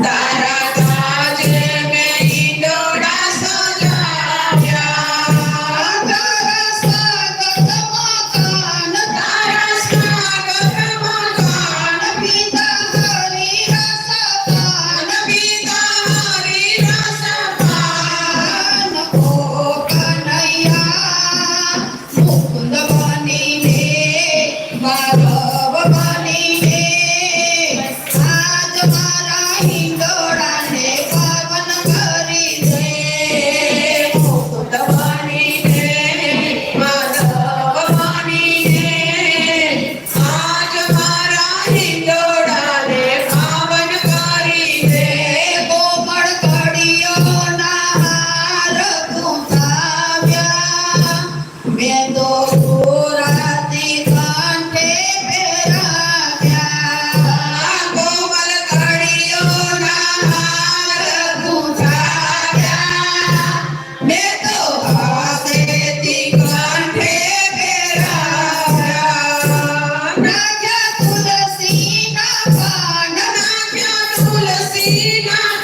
તારા કાજે મેં ઈંડોળા સજાવ્યા. તારા સ્વાગતમાં ગાન, તારા સ્વાગતમાં ગાન, પીતા હરી રસ પાન, પીતા હરી રસ પાન. ઓ કનૈયા મુકુંદ બનીને, માધવ બનીને, આજ મારા હિંડોળાને પાવન કરી દે. મુકુંદ બનીને, માધવ બનીને, આજ મારા હિંડોળાને પાવન કરી દે. કોમળ કળીઓના હાર ગૂંથાવ્યા, મેં તો સુરાતી કાંઠે પહેરાવ્યા. કોમળ કળીઓના હાર ગૂંથાવ્યા, મેં તો હાથેથી કાંઠે પહેરાવ્યા. નાખ્યા તુલસીના પાન, નાખ્યા તુલસીના